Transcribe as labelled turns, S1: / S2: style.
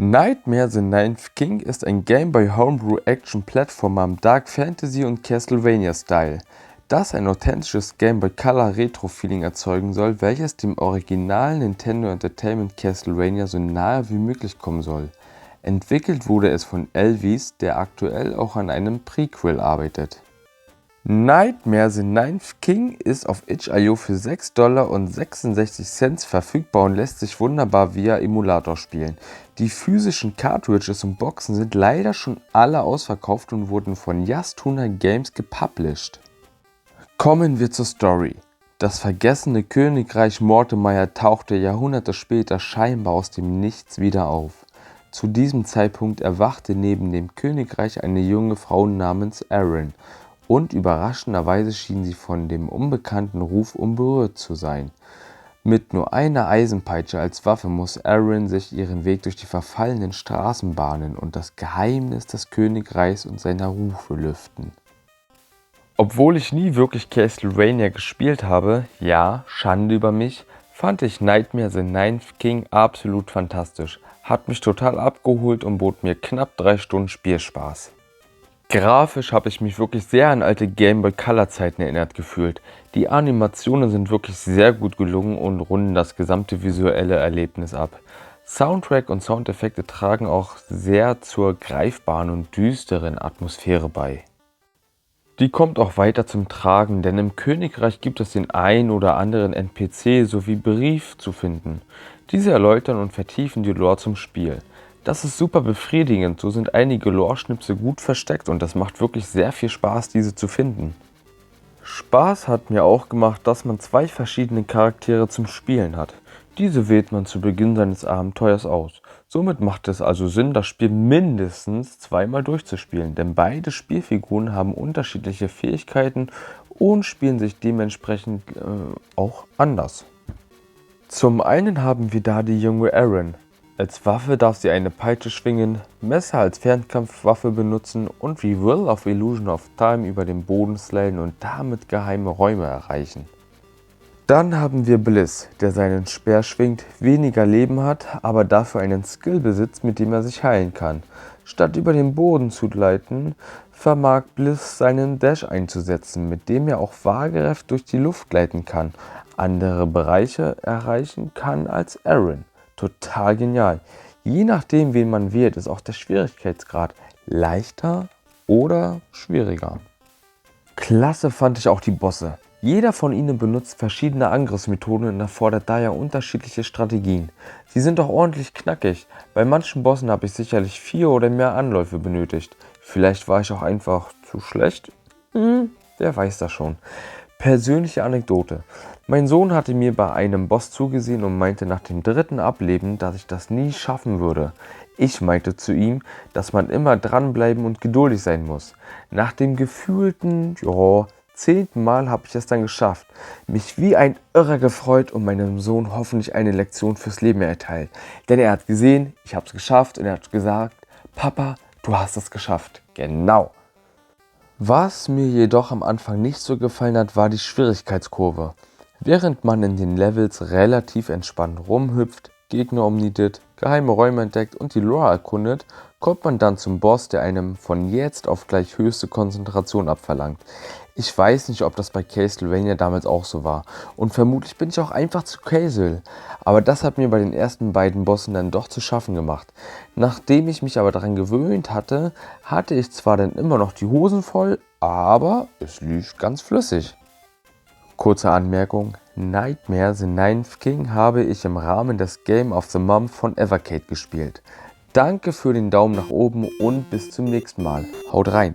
S1: Nightmare the Ninth King ist ein Game Boy Homebrew Action Plattformer im Dark Fantasy und Castlevania Style, das ein authentisches Game Boy Color Retro Feeling erzeugen soll, welches dem originalen Nintendo Entertainment Castlevania so nahe wie möglich kommen soll. Entwickelt wurde es von Elvis, der aktuell auch an einem Prequel arbeitet. Nightmare the Ninth King ist auf itch.io für $6,66 verfügbar und lässt sich wunderbar via Emulator spielen. Die physischen Cartridges und Boxen sind leider schon alle ausverkauft und wurden von Yastuna Games gepublished. Kommen wir zur Story. Das vergessene Königreich Mortemeyer tauchte Jahrhunderte später scheinbar aus dem Nichts wieder auf. Zu diesem Zeitpunkt erwachte neben dem Königreich eine junge Frau namens Erin. Und überraschenderweise schien sie von dem unbekannten Ruf unberührt zu sein. Mit nur einer Eisenpeitsche als Waffe muss Erin sich ihren Weg durch die verfallenen Straßen bahnen und das Geheimnis des Königreichs und seiner Rufe lüften. Obwohl ich nie wirklich Castlevania gespielt habe, ja, Schande über mich, fand ich Nightmare the Ninth King absolut fantastisch, hat mich total abgeholt und bot mir knapp 3 Stunden Spielspaß. Grafisch habe ich mich wirklich sehr an alte Game Boy Color Zeiten erinnert gefühlt. Die Animationen sind wirklich sehr gut gelungen und runden das gesamte visuelle Erlebnis ab. Soundtrack und Soundeffekte tragen auch sehr zur greifbaren und düsteren Atmosphäre bei. Die kommt auch weiter zum Tragen, denn im Königreich gibt es den ein oder anderen NPC sowie Brief zu finden. Diese erläutern und vertiefen die Lore zum Spiel. Das ist super befriedigend, so sind einige Lore-Schnipsel gut versteckt und das macht wirklich sehr viel Spaß, diese zu finden. Spaß hat mir auch gemacht, dass man 2 verschiedene Charaktere zum Spielen hat. Diese wählt man zu Beginn seines Abenteuers aus. Somit macht es also Sinn, das Spiel mindestens 2-mal durchzuspielen, denn beide Spielfiguren haben unterschiedliche Fähigkeiten und spielen sich dementsprechend auch anders. Zum einen haben wir da die junge Erin. Als Waffe darf sie eine Peitsche schwingen, Messer als Fernkampfwaffe benutzen und wie Will auf Illusion of Time über den Boden slayen und damit geheime Räume erreichen. Dann haben wir Bliss, der seinen Speer schwingt, weniger Leben hat, aber dafür einen Skill besitzt, mit dem er sich heilen kann. Statt über den Boden zu gleiten, vermag Bliss seinen Dash einzusetzen, mit dem er auch waagerecht durch die Luft gleiten kann, andere Bereiche erreichen kann als Erin. Total genial. Je nachdem, wen man wählt, ist auch der Schwierigkeitsgrad leichter oder schwieriger. Klasse fand ich auch die Bosse. Jeder von ihnen benutzt verschiedene Angriffsmethoden und erfordert daher unterschiedliche Strategien. Sie sind auch ordentlich knackig. Bei manchen Bossen habe ich sicherlich 4 oder mehr Anläufe benötigt. Vielleicht war ich auch einfach zu schlecht. Wer weiß das schon. Persönliche Anekdote. Mein Sohn hatte mir bei einem Boss zugesehen und meinte nach dem 3. Ableben, dass ich das nie schaffen würde. Ich meinte zu ihm, dass man immer dranbleiben und geduldig sein muss. Nach dem gefühlten, 10. Mal habe ich es dann geschafft. Mich wie ein Irrer gefreut und meinem Sohn hoffentlich eine Lektion fürs Leben erteilt. Denn er hat gesehen, ich habe es geschafft und er hat gesagt, Papa, du hast es geschafft. Genau. Was mir jedoch am Anfang nicht so gefallen hat, war die Schwierigkeitskurve. Während man in den Levels relativ entspannt rumhüpft, Gegner umnietet, geheime Räume entdeckt und die Lore erkundet, kommt man dann zum Boss, der einem von jetzt auf gleich höchste Konzentration abverlangt. Ich weiß nicht, ob das bei Castlevania damals auch so war und vermutlich bin ich auch einfach zu casual, aber das hat mir bei den ersten beiden Bossen dann doch zu schaffen gemacht. Nachdem ich mich aber daran gewöhnt hatte, hatte ich zwar dann immer noch die Hosen voll, aber es lief ganz flüssig. Kurze Anmerkung, Nightmare the Ninth King habe ich im Rahmen des Game of the Month von Evercade gespielt. Danke für den Daumen nach oben und bis zum nächsten Mal. Haut rein!